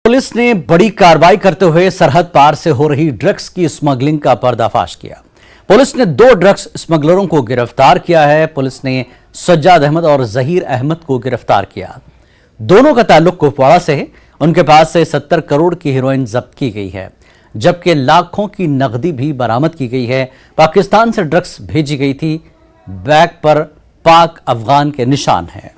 Police ने बड़ी कार्रवाई करते हुए सरहद पार से हो रही ड्रग्स की स्मगलिंग का पर्दाफाश किया। पुलिस ने 2 ड्रग्स स्मगलरों को गिरफ्तार किया है। पुलिस ने सज्जाद अहमद और जहीर अहमद को गिरफ्तार किया। दोनों का ताल्लुक कुपवाड़ा से है। उनके पास से 70 करोड़ की हेरोइन जब्त की गई है, जबकि लाखों की नकदी भी बरामद की गई है। पाकिस्तान से ड्रग्स भेजी गई थी। बैग पर पाक अफगान के निशान हैं।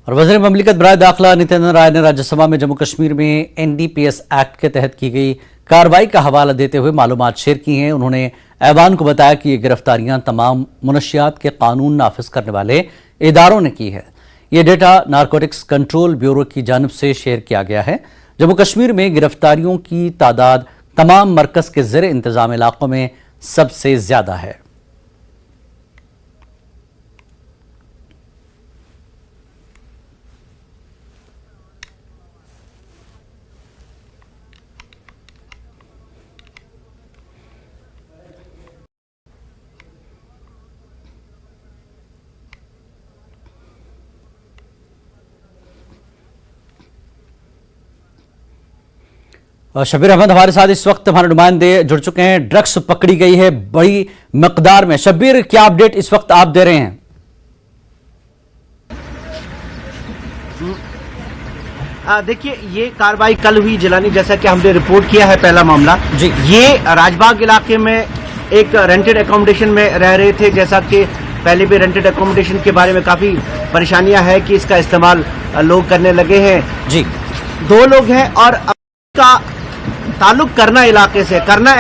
और वज़ीर ममलिकत बराए दाखिला नित्यानंद राय ने राज्यसभा में जम्मू कश्मीर में NDPS एक्ट के तहत की गई कार्रवाई का हवाला देते हुए मालूमात शेयर की हैं। उन्होंने ऐवान को बताया कि ये गिरफ्तारियां तमाम मुनशियात के कानून नाफिज करने वाले इदारों ने की है। ये डेटा नारकोटिक्स कंट्रोल ब्यूरो की जानिब से शेयर किया गया है। जम्मू कश्मीर में गिरफ्तारियों की तादाद तमाम मरकज के ज़ेर इंतजाम इलाकों में सबसे ज्यादा है। शब्बीर अहमद हमारे साथ इस वक्त हमारे नुमाइंदे जुड़ चुके हैं। ड्रग्स पकड़ी गई है बड़ी मकदार में। शब्बीर, क्या अपडेट इस वक्त आप दे रहे हैं? देखिए, ये कार्रवाई कल हुई जिलानी, जैसा कि हमने रिपोर्ट किया है। पहला मामला जी, ये राजबाग इलाके में एक रेंटेड एकोमोडेशन में रह रहे थे। जैसा कि पहले भी रेंटेड एकोमोडेशन के बारे में काफी परेशानियां हैं कि इसका इस्तेमाल लोग करने लगे हैं। जी, 2 लोग हैं और का ताल्लुक करना इलाके से, करना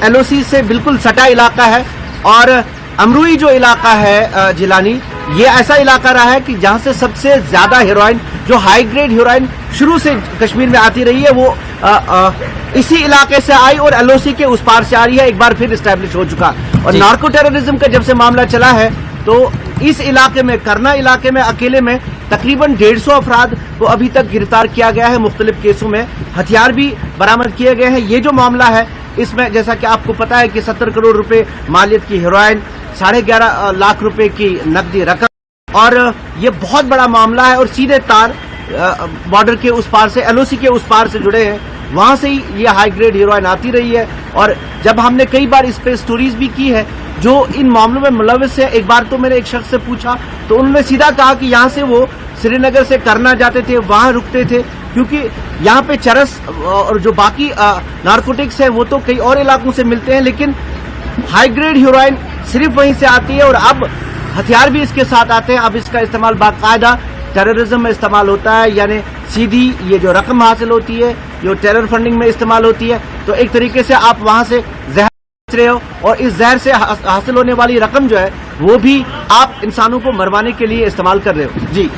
LOC से बिल्कुल सटा इलाका है। और अमरुई जो इलाका है जिलानी, ये ऐसा इलाका रहा है कि जहां से सबसे ज्यादा हेरोइन, जो हाई ग्रेड हेरोइन शुरू से कश्मीर में आती रही है, वो इसी इलाके से आई और LOC के उस पार से आ रही है। एक बार फिर स्टैब्लिश हो चुका। और नार्को टेररिज्म का जब से मामला चला है तो इस इलाके में, करना इलाके में अकेले में तकरीबन 150 अफराद को अभी तक गिरफ्तार किया गया है। मुख्तलिफ केसों में हथियार भी बरामद किए गए हैं। ये जो मामला है, इसमें जैसा कि आपको पता है कि 70 करोड़ रुपए मालियत की हेरोइन, 11.5 लाख रुपए की नकदी रकम, और ये बहुत बड़ा मामला है। और सीधे तार बॉर्डर के उस पार से, LOC के उस पार से जुड़े हैं। वहां से ही ये हाई ग्रेड हेरोइन आती रही है। और जब हमने कई बार इस पे स्टोरीज भी की है जो इन मामलों में मुलविस है। एक बार तो मैंने एक शख्स से पूछा तो उन्होंने सीधा कहा कि यहाँ से वो श्रीनगर से करना जाते थे, वहां रुकते थे, क्योंकि यहाँ पे चरस और जो बाकी नारकोटिक्स है वो तो कई और इलाकों से मिलते हैं, लेकिन हाई ग्रेड हेरोइन सिर्फ वहीं से आती है। और अब हथियार भी इसके साथ आते हैं। अब इसका इस्तेमाल बाकायदा टेररिज्म में इस्तेमाल होता है, यानी सीधी ये जो रकम हासिल होती है, जो टेरर फंडिंग में इस्तेमाल होती है। तो एक तरीके से आप वहां से जहर रहे हो और इस जहर से हासिल होने वाली रकम जो है वो भी आप इंसानों को मरवाने के लिए इस्तेमाल कर रहे हो। जी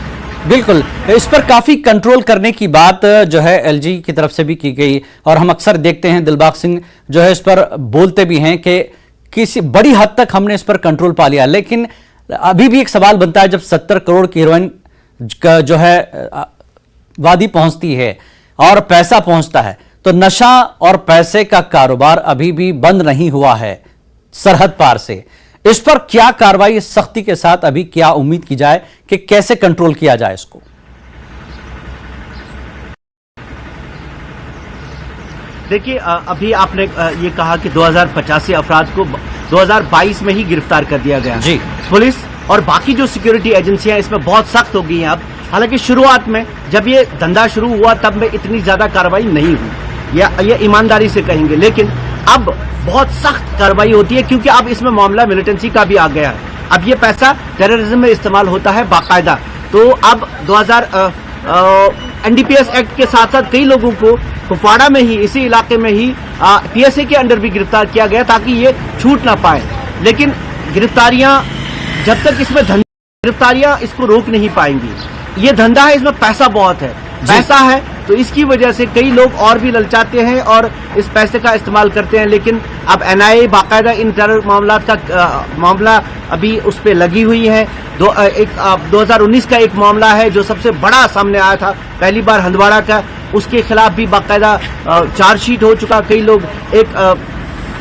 बिल्कुल। इस पर काफी कंट्रोल करने की बात जो है LG की तरफ से भी की गई। और हम अक्सर देखते हैं दिलबाग सिंह जो है इस पर बोलते भी हैं कि किसी बड़ी हद तक हमने इस पर कंट्रोल पा लिया। लेकिन अभी भी एक सवाल बनता है, जब 70 करोड़ की हेरोइन जो है वादी पहुंचती है और पैसा पहुंचता है, तो नशा और पैसे का कारोबार अभी भी बंद नहीं हुआ है सरहद पार से। इस पर क्या कार्रवाई सख्ती के साथ अभी क्या उम्मीद की जाए कि कैसे कंट्रोल किया जाए इसको? देखिए, अभी आपने ये कहा कि 2085 अफराद को 2022 में ही गिरफ्तार कर दिया गया। जी, पुलिस और बाकी जो सिक्योरिटी एजेंसियां इसमें बहुत सख्त हो गई हैं अब। हालांकि शुरुआत में जब ये धंधा शुरू हुआ तब में इतनी ज्यादा कार्रवाई नहीं हुई, या ये ईमानदारी से कहेंगे, लेकिन अब बहुत सख्त कार्रवाई होती है, क्योंकि अब इसमें मामला मिलिटेंसी का भी आ गया है। अब ये पैसा टेररिज्म में इस्तेमाल होता है बाकायदा। तो अब 2000 NDPS एक्ट के साथ साथ कई लोगों को कुपवाड़ा में ही, इसी इलाके में ही PSA के अंडर भी गिरफ्तार किया गया ताकि ये छूट ना पाए। लेकिन गिरफ्तारियां जब तक इसमें गिरफ्तारियां इसको रोक नहीं पाएंगी। ये धंधा है, इसमें पैसा बहुत है। पैसा है तो इसकी वजह से कई लोग और भी ललचाते हैं और इस पैसे का इस्तेमाल करते हैं। लेकिन अब एनआईए बाकायदा इन टेरर मामला अभी उस पर लगी हुई है। 2019 का एक मामला है जो सबसे बड़ा सामने आया था, पहली बार हंदवाड़ा का, उसके खिलाफ भी बाकायदा चार्जशीट हो चुका। कई लोग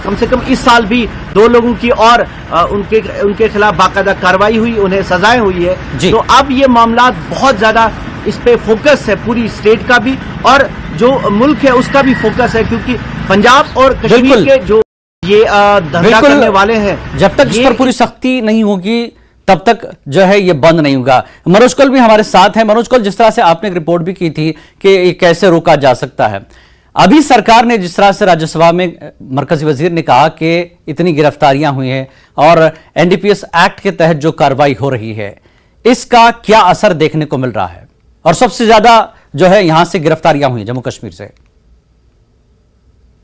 कम से कम इस साल भी 2 लोगों की और उनके खिलाफ बाकायदा कार्रवाई हुई, उन्हें सजाएं हुई है। तो अब ये मामला बहुत ज्यादा इस पे फोकस है, पूरी स्टेट का भी और जो मुल्क है उसका भी फोकस है, क्योंकि पंजाब और कश्मीर के जो ये धंधा करने वाले हैं, जब तक इस पर पूरी सख्ती नहीं होगी तब तक जो है ये बंद नहीं होगा। मनोज कौल भी हमारे साथ है। मनोज कौल, जिस तरह से आपने एक रिपोर्ट भी की थी कि ये कैसे रोका जा सकता है, अभी सरकार ने जिस तरह से राज्यसभा में मरकजी वजीर ने कहा कि इतनी गिरफ्तारियां हुई हैं और एनडीपीएस एक्ट के तहत जो कार्रवाई हो रही है, इसका क्या असर देखने को मिल रहा है? और सबसे ज्यादा जो है यहां से गिरफ्तारियां हुई जम्मू कश्मीर से।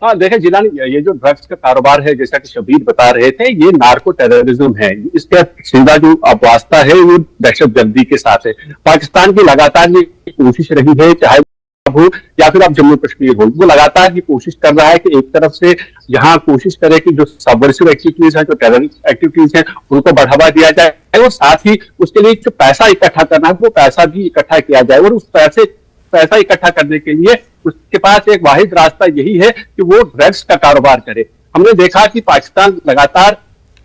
हाँ देखें जिलानी, ये जो ड्रग्स का कारोबार है, जैसा कि शबीर बता रहे थे, ये नार्को टेररिज्म है। इसका सीधा जो वास्ता है वो दहशतगर्दी के साथ है। पाकिस्तान की लगातार ये कोशिश रही है, चाहे हो या फिर आप जम्मू कश्मीर हो, वो लगातार ये कोशिश कर रहा है कि एक तरफ से जहां कोशिश करे कि जो सबवर्सिव एक्टिविटीज है, जो टेररिस्ट एक्टिविटीज है, उनको बढ़ावा दिया जाए और साथ ही उसके लिए जो पैसा इकट्ठा करना है वो पैसा भी इकट्ठा किया जाए। और उस पैसा इकट्ठा करने के लिए उसके पास एक वाहिद रास्ता यही है कि वो ड्रग्स का कारोबार करे। हमने देखा कि पाकिस्तान लगातार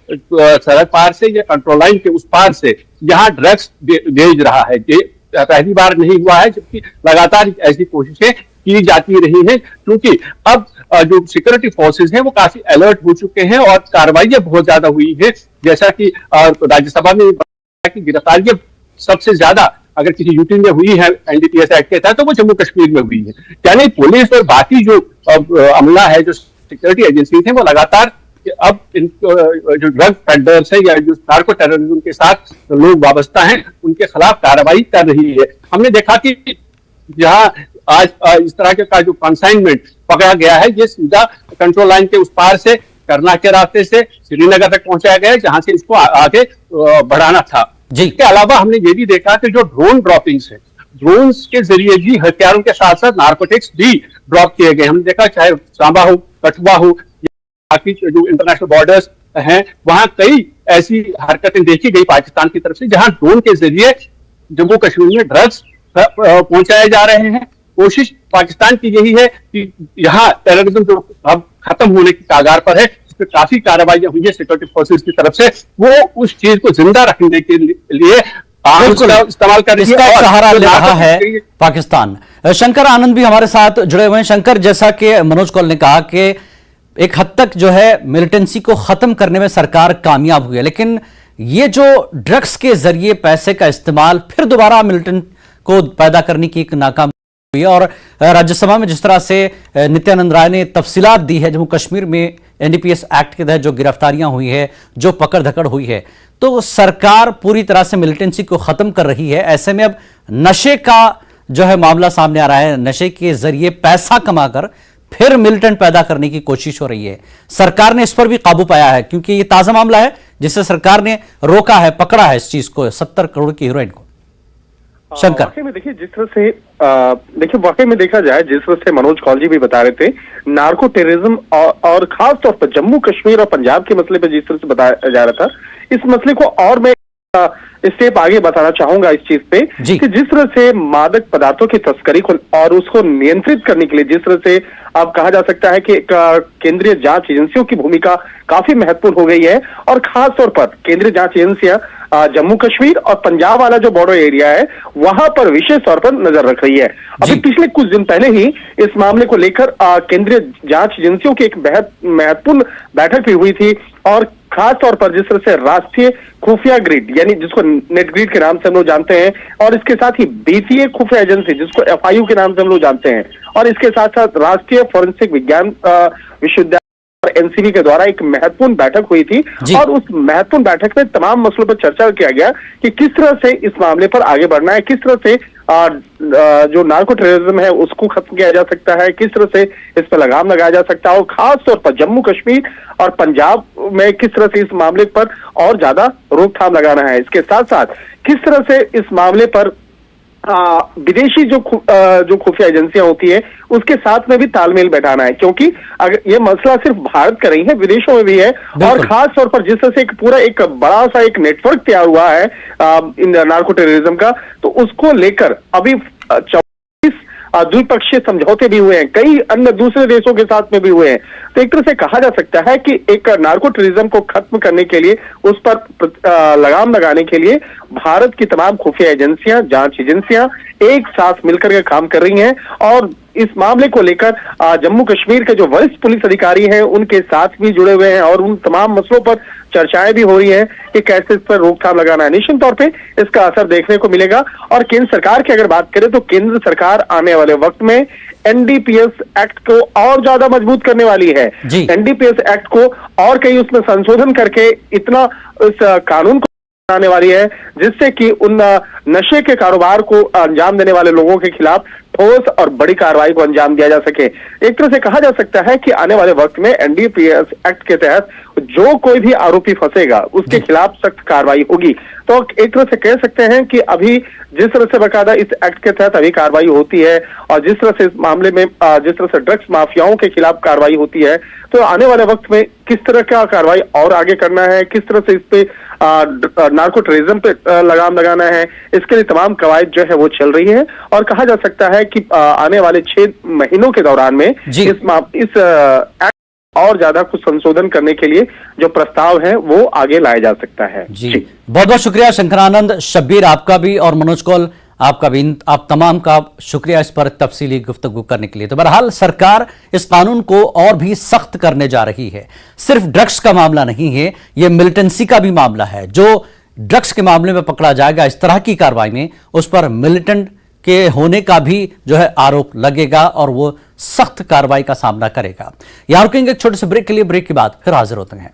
सरहद पार से या कंट्रोल लाइन के उस पार से यहाँ ड्रग्स भेज रहा है। ये पहली बार नहीं हुआ है, जबकि लगातार ऐसी कोशिशें की जाती रही हैं, क्योंकि अब जो सिक्योरिटी फोर्सेज हैं वो काफी अलर्ट हो चुके हैं और कार्रवाइयां बहुत ज्यादा हुई है। जैसा कि राज्यसभा में कि गिरफ्तारियां सबसे ज्यादा अगर किसी यूटी में हुई है एनडीपीएस एक्ट के तहत तो वो जम्मू कश्मीर में हुई है। यानी पुलिस और बाकी जो अमला है, जो सिक्योरिटी एजेंसी है, वो लगातार अब जो ड्रग पेडलर्स है या जो नार्को टेररिज्म के साथ लोग वाबस्ता हैं उनके खिलाफ कार्रवाई कर रही है। हमने देखा कि जहां आज इस तरह का जो कंसाइनमेंट पकड़ा गया है, ये सीधा कंट्रोल लाइन के उस पार से करना के रास्ते से श्रीनगर तक पहुंचाया गया है, जहां से इसको आगे बढ़ाना था। इसके अलावा हमने ये भी देखा कि जो ड्रोन ड्रॉपिंग्स है, ड्रोन के जरिए भी हथियारों के साथ साथ नार्कोटिक्स भी ड्रॉप किए गए। हमने देखा चाहे सांबा हो, कठुआ हो, बाकी जो इंटरनेशनल बॉर्डर्स हैं, वहां कई ऐसी हरकतें देखी गई पाकिस्तान की तरफ से, जहां ड्रोन के जरिए जम्मू कश्मीर में ड्रग्स पहुंचाए जा रहे हैं। कोशिश पाकिस्तान की यही है कि यहाँ टेररिज्म जो अब खत्म होने की कागार पर है, इस पर काफी कार्रवाइयां हुई है सिक्योरिटी फोर्सेज की तरफ से, वो उस चीज को जिंदा रखने के लिए इस्तेमाल कर रही है। इसका सहारा ले रहा है पाकिस्तान। शंकर आनंद भी हमारे साथ जुड़े हुए हैं। शंकर, जैसा कि मनोज कौल ने कहा कि एक हद तक जो है मिलिटेंसी को खत्म करने में सरकार कामयाब हुई है, लेकिन ये जो ड्रग्स के जरिए पैसे का इस्तेमाल फिर दोबारा मिलिटेंट को पैदा करने की एक नाकाम हुई है। और राज्यसभा में जिस तरह से नित्यानंद राय ने तफसीलात दी है, जम्मू कश्मीर में एनडीपीएस एक्ट के तहत जो गिरफ्तारियां हुई है, जो पकड़ धकड़ हुई है, तो सरकार पूरी तरह से मिलिटेंसी को खत्म कर रही है। ऐसे में अब नशे का जो है मामला सामने आ रहा है, नशे के जरिए पैसा कमाकर फिर मिलिटेंट पैदा करने की कोशिश हो रही है। सरकार ने इस पर भी काबू पाया है, क्योंकि ये ताजा मामला है जिससे सरकार ने रोका है, पकड़ा है इस चीज को, 70 करोड़ की हीरोइन को। शंकर, वाकई में देखिए जिस तरह से वाकई में देखा जाए, जिस तरह से मनोज कौल जी भी बता रहे थे, नार्को टेररिज्म और खास तौर पर जम्मू कश्मीर और पंजाब के मसले पर जिस तरह से बताया जा रहा था, इस मसले को और मैं स्टेप आगे बताना चाहूंगा इस चीज पे कि जिस तरह से मादक पदार्थों की तस्करी को और उसको नियंत्रित करने के लिए जिस तरह से अब कहा जा सकता है कि केंद्रीय जांच एजेंसियों की भूमिका काफी महत्वपूर्ण हो गई है, और खास तौर पर केंद्रीय जांच एजेंसियां जम्मू कश्मीर और पंजाब वाला जो बॉर्डर एरिया है वहां पर विशेष तौर पर नजर रख रही है। अभी पिछले कुछ दिन पहले ही इस मामले को लेकर केंद्रीय जांच एजेंसियों की एक बेहद महत्वपूर्ण बैठक भी हुई थी, और खास तौर पर जिस तरह से राष्ट्रीय खुफिया ग्रिड, यानी जिसको नेट ग्रिड के नाम से हम लोग जानते हैं, और इसके साथ ही बीसीए खुफिया एजेंसी जिसको एफआईयू के नाम से हम लोग जानते हैं, और इसके साथ साथ राष्ट्रीय फोरेंसिक विज्ञान विश्वविद्यालय और एनसीबी के द्वारा एक महत्वपूर्ण बैठक हुई थी, और उस महत्वपूर्ण बैठक में तमाम मसलों पर चर्चा किया गया कि किस तरह से इस मामले पर आगे बढ़ना है, किस तरह से जो नार्को टेररिज्म है उसको खत्म किया जा सकता है, किस तरह से इस पर लगाम लगाया जा सकता है, और खास तौर पर जम्मू कश्मीर और पंजाब में किस तरह से इस मामले पर और ज्यादा रोकथाम लगाना है। इसके साथ साथ किस तरह से इस मामले पर विदेशी जो खुफिया एजेंसियां होती है उसके साथ में भी तालमेल बैठाना है, क्योंकि अगर ये मसला सिर्फ भारत का नहीं है, विदेशों में भी है। और खास तौर पर जिस तरह से एक पूरा एक बड़ा सा एक नेटवर्क तैयार हुआ है इन नार्को टेररिज्म का, तो उसको लेकर अभी 24 द्विपक्षीय समझौते भी हुए हैं, कई अन्य दूसरे देशों के साथ में भी हुए हैं। तो एक तरह से कहा जा सकता है कि एक नार्को टेररिज्म को खत्म करने के लिए, उस पर लगाम लगाने के लिए भारत की तमाम खुफिया एजेंसियां, जांच एजेंसियां एक साथ मिलकर के काम कर रही हैं। और इस मामले को लेकर जम्मू कश्मीर के जो वरिष्ठ पुलिस अधिकारी हैं उनके साथ भी जुड़े हुए हैं और उन तमाम मसलों पर चर्चाएं भी हो रही हैं कि कैसे इस पर रोकथाम लगाना है। निश्चित तौर पे इसका असर देखने को मिलेगा। और केंद्र सरकार की अगर बात करें तो केंद्र सरकार आने वाले वक्त में एनडीपीएस एक्ट को और ज्यादा मजबूत करने वाली है। एनडीपीएस एक्ट को और कई उसमें संशोधन करके इतना इस कानून को आने वाली है जिससे कि उन नशे के कारोबार को अंजाम देने वाले लोगों के खिलाफ ठोस और बड़ी कार्रवाई को अंजाम दिया जा सके। एक तरह से कहा जा सकता है कि आने वाले वक्त में एनडीपीएस एक्ट के तहत जो कोई भी आरोपी फंसेगा उसके खिलाफ सख्त कार्रवाई होगी। तो एक तरह से कह सकते हैं कि अभी जिस तरह से बकायदा इस एक्ट के तहत अभी कार्रवाई होती है और जिस तरह से इस मामले में जिस तरह से ड्रग्स माफियाओं के खिलाफ कार्रवाई होती है, तो आने वाले वक्त में किस तरह का कार्रवाई और आगे करना है, किस तरह से इस पे नार्को टेररिज्म पे लगाम लगाना है, इसके लिए तमाम कवायद जो है वो चल रही है। और कहा जा सकता है कि आने वाले 6 महीनों के दौरान में इस एक्ट और ज्यादा कुछ संशोधन करने के लिए जो प्रस्ताव है वो आगे लाया जा सकता है। जी बहुत बहुत शुक्रिया शंकरानंद, शब्बीर आपका भी और मनोज कौल आपका भी, आप तमाम का शुक्रिया इस पर तफसीली गुफ्तगू करने के लिए। तो बहरहाल सरकार इस कानून को और भी सख्त करने जा रही है। सिर्फ ड्रग्स का मामला नहीं है, यह मिलिटेंसी का भी मामला है। जो ड्रग्स के मामले में पकड़ा जाएगा इस तरह की कार्रवाई में, उस पर मिलिटेंट के होने का भी जो है आरोप लगेगा और वो सख्त कार्रवाई का सामना करेगा। यहां रुकेंगे एक छोटे से ब्रेक के लिए, ब्रेक के बाद फिर हाजिर होते हैं।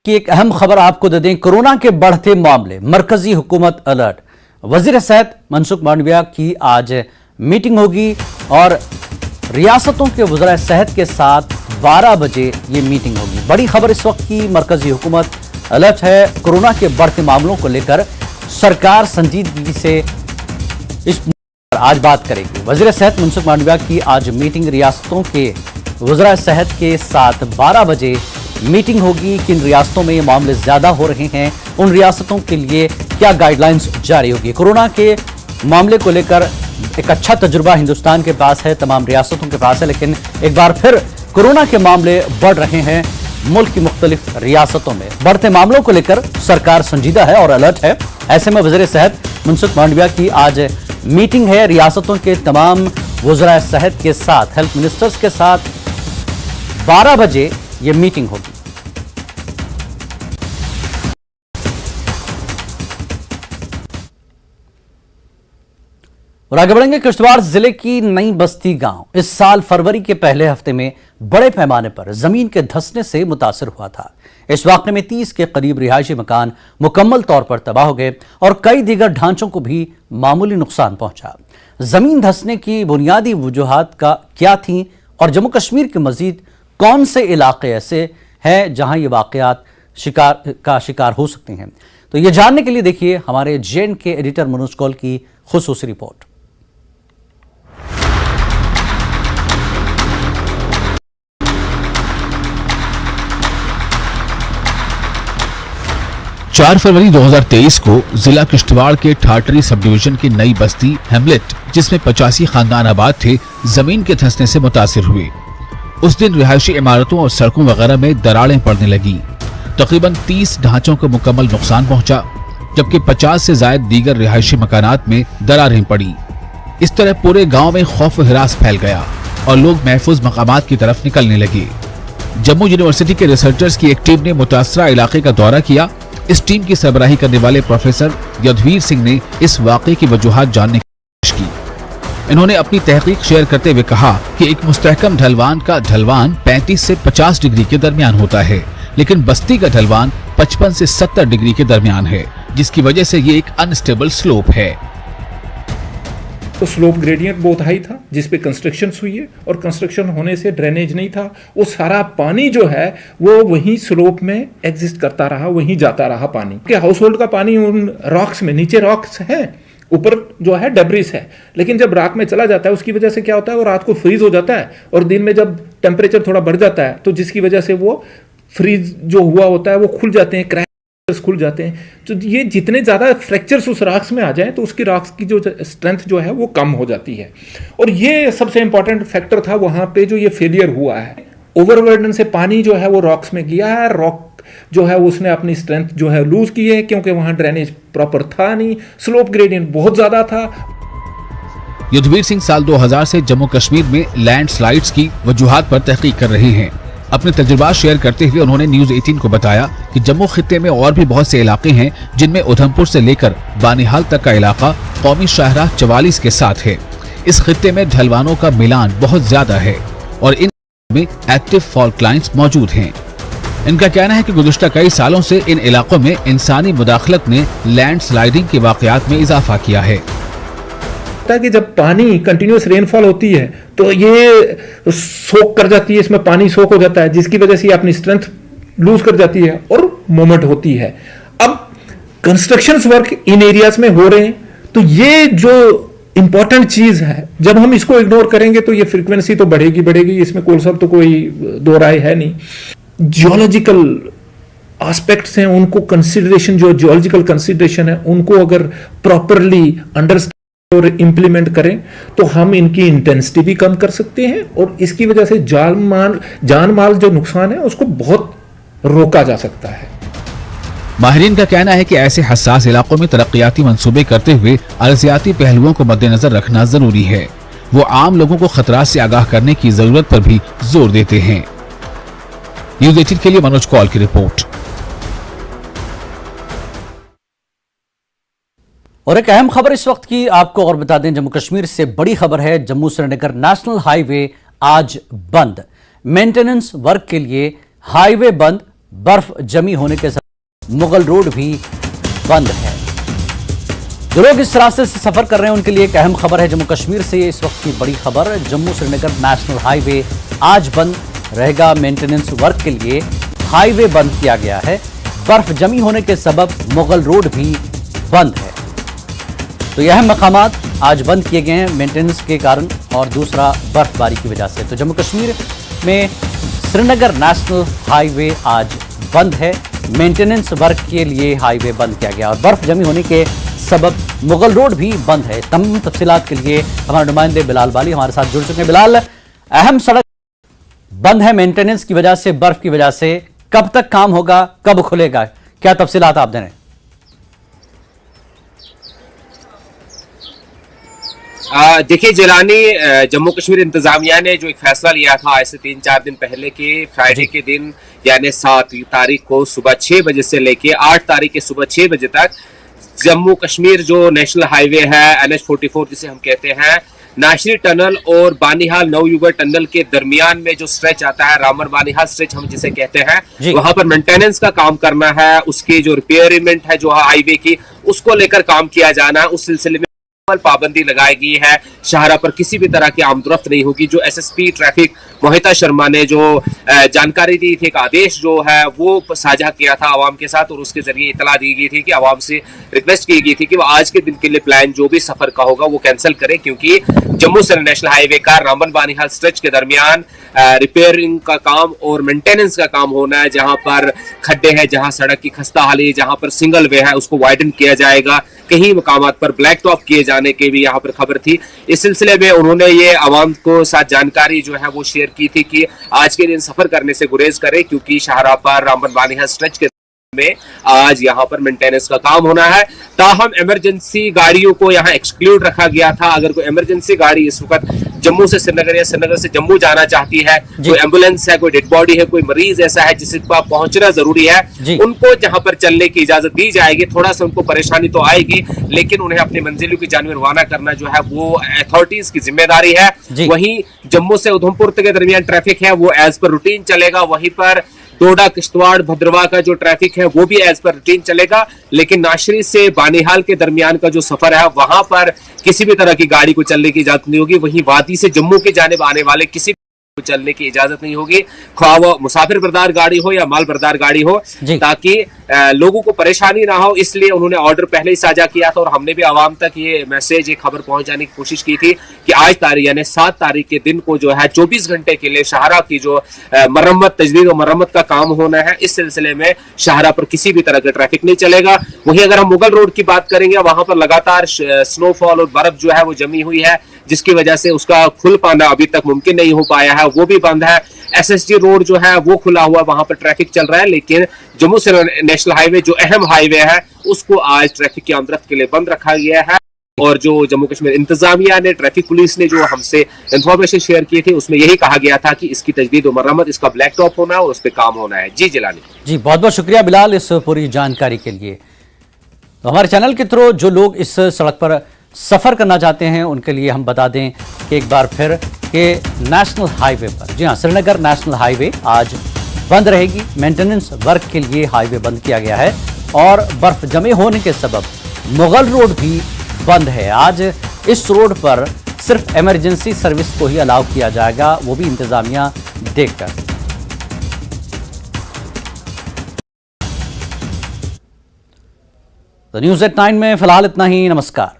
कि एक अहम खबर आपको दे दें, कोरोना के बढ़ते मामले, मरकजी हुकूमत अलर्ट। वजीर सेहत मनसुख मांडविया की आज मीटिंग होगी और रियासतों के वज़ीर सेहत के साथ 12 बजे ये मीटिंग होगी। बड़ी खबर इस वक्त की मरकजी हुकूमत अलर्ट है। कोरोना के बढ़ते मामलों को लेकर सरकार संजीदगी से इस पर आज बात करेगी। वज़ीर सेहत मनसुख मांडविया की आज मीटिंग, रियासतों के वज़ीर सेहत के साथ 12 बजे मीटिंग होगी। किन रियासतों में ये मामले ज्यादा हो रहे हैं, उन रियासतों के लिए क्या गाइडलाइंस जारी होगी। कोरोना के मामले को लेकर एक अच्छा तजुर्बा हिंदुस्तान के पास है, तमाम रियासतों के पास है, लेकिन एक बार फिर कोरोना के मामले बढ़ रहे हैं मुल्क की मुख्तलिफ रियासतों में। बढ़ते मामलों को लेकर सरकार संजीदा है और अलर्ट है। ऐसे में वज़ीर सेहत मनसुख मांडविया की आज मीटिंग है, रियासतों के तमाम वज़ीर सेहत के साथ, हेल्थ मिनिस्टर्स के साथ 12 बजे ये मीटिंग होगी। और आगे बढ़ेंगे, किश्तवाड़ जिले की नई बस्ती गांव इस साल फरवरी के पहले हफ्ते में बड़े पैमाने पर जमीन के धंसने से मुतासर हुआ था। इस वाक़े में 30 के करीब रिहायशी मकान मुकम्मल तौर पर तबाह हो गए और कई दीगर ढांचों को भी मामूली नुकसान पहुंचा। जमीन धंसने की बुनियादी वजूहात का क्या थी और जम्मू कश्मीर के मजीद कौन से इलाके ऐसे हैं जहां ये वाकयात शिकार हो सकते हैं, तो ये जानने के लिए देखिए हमारे जेएन के एडिटर मनोज कौल की खुसूसी रिपोर्ट। 4 फरवरी 2023 को जिला किश्तवाड़ के ठाटरी सब डिवीजन की नई बस्ती हेमलेट, जिसमें 85 खानदान आबाद थे, जमीन के धंसने से मुतासिर हुए। उस दिन रिहायशी इमारतों और सड़कों वगैरह में दरारें पड़ने लगी। तकरीबन 30 ढांचों को मुकम्मल नुकसान पहुंचा, जबकि 50 से ज्यादा दीगर रिहायशी मकानात में दरारें पड़ी। इस तरह पूरे गांव में खौफ व हिरास फैल गया और लोग महफूज मकामात की तरफ निकलने लगे। जम्मू यूनिवर्सिटी के रिसर्चर्स की एक टीम ने मुतासरा इलाके का दौरा किया। इस टीम की सरबराही करने वाले प्रोफेसर यदवीर सिंह ने इस वाक़े की वजूहात जानने की कोशिश की। इन्होंने अपनी तहकीक शेयर करते हुए कहा कि एक मुस्तहकम ढलवान का ढलवान 35 से 50 डिग्री के दरमियान होता है, लेकिन बस्ती का ढलवान 55 से 70 डिग्री के दरमियान है, जिसकी वजह से ये एक अनस्टेबल स्लोप है। तो स्लोप ग्रेडियंट बहुत हाई था जिस पे कंस्ट्रक्शन हुई है, और कंस्ट्रक्शन होने से ड्रेनेज नहीं था, वो सारा पानी जो है वो वहीं स्लोप में एग्जिस्ट करता रहा, वहीं जाता रहा पानी के। हाउस होल्ड का पानी उन रॉक्स में, नीचे रॉक्स हैं, ऊपर जो है डेब्रिस है, लेकिन जब राख में चला जाता है उसकी वजह से क्या होता है, वो रात को फ्रीज हो जाता है और दिन में जब टेम्परेचर थोड़ा बढ़ जाता है तो जिसकी वजह से वो फ्रीज जो हुआ होता है वो खुल जाते हैं, क्रैक्स खुल जाते हैं। तो ये जितने ज़्यादा फ्रैक्चर्स उस राक्स में आ जाएं तो उसकी राक्स की जो स्ट्रेंथ जो है वो कम हो जाती है, और ये सबसे इंपॉर्टेंट फैक्टर था वहाँ पे जो ये फेलियर हुआ है। ओवरबर्डन से पानी जो है वो रॉक्स में गया है, रॉक जो है उसने अपनी स्ट्रेंथ जो है लूज की है क्योंकि वहाँ ड्रेनेज प्रॉपर था नहीं, स्लोप ग्रेडियंट बहुत ज़्यादा था। युद्धवीर सिंह साल 2000 से जम्मू कश्मीर में लैंडस्लाइड्स की वजूहात पर तहकीक कर रहे हैं। अपने तजुर्बा शेयर करते हुए उन्होंने न्यूज 18 को बताया कि जम्मू खित्ते में और भी बहुत से इलाके हैं जिनमें उधमपुर से लेकर बानिहाल तक का इलाका कौमी शाहराह 44 के साथ है। इस खित्ते में ढलवानों का मिलान बहुत ज्यादा है और इन में एक्टिव फॉल्ट लाइन्स मौजूद हैं। इनका कहना है कि गुज़िश्ता कई सालों से इन इलाकों में इंसानी मुदाखलत ने लैंडस्लाइडिंग के वाकयात में इजाफा किया है। कि जब पानी कंटिन्यूस रेनफॉल होती है तो ये सोक कर जाती है, इसमें पानी सोक हो जाता है जिसकी वजह से ये अपनी स्ट्रेंथ लूज कर जाती है और मूवमेंट होती है। अब कंस्ट्रक्शन वर्क इन एरियाज में हो रहे हैं तो ये जो इंपॉर्टेंट चीज है, जब हम इसको इग्नोर करेंगे तो ये फ्रीक्वेंसी तो बढ़ेगी, इसमें कोई दो राय है नहीं। जियोलॉजिकल एस्पेक्ट्स हैं, उनको कंसिडरेशन, जो जियोलॉजिकल कंसिडरेशन है उनको अगर प्रॉपरली अंडरस्टैंड और इम्प्लीमेंट करें तो हम इनकी इंटेंसिटी भी कम कर सकते हैं और इसकी वजह से जान माल जो नुकसान है उसको बहुत रोका जा सकता है। माहिरीन का कहना है कि ऐसे हसास इलाकों में तरक्याती मंसूबे करते हुए अर्जियाती पहलुओं को मद्देनजर रखना जरूरी है। वो आम लोगों को खतरात से आगाह करने की जरूरत पर भी जोर देते हैं। न्यूज 18 के लिए मनोज कौल की रिपोर्ट। और एक अहम खबर इस वक्त की आपको और बता दें, जम्मू कश्मीर से बड़ी खबर है। जम्मू श्रीनगर नेशनल हाईवे आज बंद, मेंटेनेंस वर्क के लिए हाईवे बंद, बर्फ जमी होने के साथ मुगल रोड भी बंद है। जो लोग इस रास्ते से सफर कर रहे हैं उनके लिए एक अहम खबर है जम्मू कश्मीर से इस वक्त की बड़ी खबर। जम्मू श्रीनगर नेशनल हाईवे आज बंद रहेगा, मेंटेनेंस वर्क के लिए हाईवे बंद किया गया है। बर्फ जमी होने के सबब मुगल रोड भी बंद है। तो यह मकामात आज बंद किए गए हैं मेंटेनेंस के कारण और दूसरा बर्फबारी की वजह से। तो जम्मू कश्मीर में श्रीनगर नेशनल हाईवे आज बंद है, मेंटेनेंस वर्क के लिए हाईवे बंद किया गया और बर्फ जमी होने के सबब मुगल रोड भी बंद है। तमाम तफसीलात के लिए हमारे नुमाइंदे बिलाल बाली हमारे साथ जुड़ चुके हैं। बिलाल, अहम सड़क बंद है मेंटेनेंस की वजह से, बर्फ की वजह से, कब तक काम होगा, कब खुलेगा, क्या तफसीलात आप दें? देखिए जिलानी, जम्मू कश्मीर इंतजामिया ने जो एक फैसला लिया था आज से 3-4 दिन पहले के फ्राइडे के दिन यानी 7 तारीख को सुबह 6 बजे से लेके 8 तारीख के सुबह 6 बजे तक जम्मू कश्मीर जो नेशनल हाईवे है NH-44 जिसे हम कहते हैं, नाशरी टनल और बानिहाल नवयुगर टनल के दरमियान में जो स्ट्रेच आता है, रामर बानिहाल स्ट्रेच हम जिसे कहते हैं, वहां पर मेंटेनेंस का काम करना है, उसकी जो रिपेयरमेंट है जो हाईवे की उसको लेकर काम किया जाना है। उस सिलसिले में पाबंदी लगाई गई है, शाहरा पर किसी भी तरह की आमदरफ्त नहीं होगी। जो SSP ट्रैफिक मोहिता शर्मा ने जो जानकारी दी थी, एक आदेश जो है वो साझा किया था आवाम के साथ और उसके जरिए इतला दी गई थी कि आवाम से रिक्वेस्ट की गई थी कि वो आज के दिन के लिए प्लान जो भी सफर का होगा वो कैंसिल करें, क्योंकि जम्मू से नेशनल हाईवे का रामबन बानिहाल स्ट्रेच के दरमियान रिपेयरिंग का काम और मेंटेनेंस का काम होना है। जहां पर खड्डे हैं, जहां सड़क की खस्ता हाली, जहां पर सिंगल वे है उसको वाइडन किया जाएगा, कहीं मकामात पर ब्लैक टॉप किए जाने की भी यहाँ पर खबर थी। इस सिलसिले में उन्होंने ये आवाम को साथ जानकारी जो है वो शेयर की थी कि आज के दिन सफर करने से गुरेज करें, क्योंकि शाहरा पर रामबन बानिहाल स्ट्रेच के में आज यहाँ पर मेंटेनेंस का काम होना है। ताहम इमरजेंसी गाड़ियों को यहाँ एक्सक्लूड रखा गया था। अगर कोई इमरजेंसी गाड़ी इस वक्त जम्मू से श्रीनगर या श्रीनगर से जम्मू जाना चाहती है, कोई एम्बुलेंस है, कोई डेड बॉडी है, कोई मरीज ऐसा है जिसके पास पहुंचना जरूरी है, उनको जहां पर चलने की इजाजत दी जाएगी। थोड़ा सा उनको परेशानी तो आएगी, लेकिन उन्हें अपनी मंजिलों की जानिब रवाना करना जो है वो अथॉरिटीज की जिम्मेदारी है। वहीं जम्मू से उधमपुर के दरमियान ट्रैफिक है वो एज पर रूटीन चलेगा। वहीं पर डोडा किश्तवाड़ भद्रवाह का जो ट्रैफिक है वो भी एज पर रूटीन चलेगा, लेकिन नाशरी से बानिहाल के दरमियान का जो सफर है वहां पर किसी भी तरह की गाड़ी को चलने की इजाजत नहीं होगी। वहीं वादी से जम्मू की जानिब आने वाले किसी को चलने की इजाजत नहीं होगी, ख्वाह वो मुसाफिर बरदार गाड़ी हो या माल बरदार गाड़ी हो, ताकि लोगों को परेशानी ना हो। इसलिए उन्होंने ऑर्डर पहले ही साझा किया था और हमने भी आवाम तक ये मैसेज, ये खबर पहुंचाने की कोशिश की थी कि आज तारीख यानी 7 तारीख के दिन को जो है 24 घंटे के लिए शाहरा की जो मरम्मत, तजदीद और मरम्मत का काम होना है, इस सिलसिले में शाहरा पर किसी भी तरह का ट्रैफिक नहीं चलेगा। वहीं अगर हम मुगल रोड की बात करेंगे, वहां पर लगातार स्नोफॉल और बर्फ जो है वो जमी हुई है, जिसकी वजह से उसका खुल पाना अभी तक मुमकिन नहीं हो पाया है, वो भी बंद है। SSG रोड जो है वो खुला हुआ, वहां पर ट्रैफिक चल रहा है, लेकिन जम्मू से नेशनल हाईवे जो अहम हाईवे है उसको आज ट्रैफिक की आमदरफ्त के लिए बंद रखा गया है। और जो जम्मू कश्मीर इंतजामिया ने, ट्रैफिक पुलिस ने जो हमसे इंफॉर्मेशन शेयर की थी उसमें यही कहा गया था कि इसकी तजदीद और मरम्मत, इसका ब्लैक टॉप होना है और उस पर काम होना है। जी जिलानी जी, बहुत बहुत शुक्रिया बिलाल इस पूरी जानकारी के लिए। तो हमारे चैनल के थ्रू जो लोग इस सड़क पर सफ़र करना चाहते हैं उनके लिए हम बता दें कि एक बार फिर कि नेशनल हाईवे पर, जी हाँ, श्रीनगर नेशनल हाईवे आज बंद रहेगी। मेंटेनेंस वर्क के लिए हाईवे बंद किया गया है और बर्फ जमे होने के सबब मुगल रोड भी बंद है। आज इस रोड पर सिर्फ इमरजेंसी सर्विस को ही अलाउ किया जाएगा, वो भी इंतजामिया देखकर। तो न्यूज़ एट 9 में फिलहाल इतना ही। नमस्कार।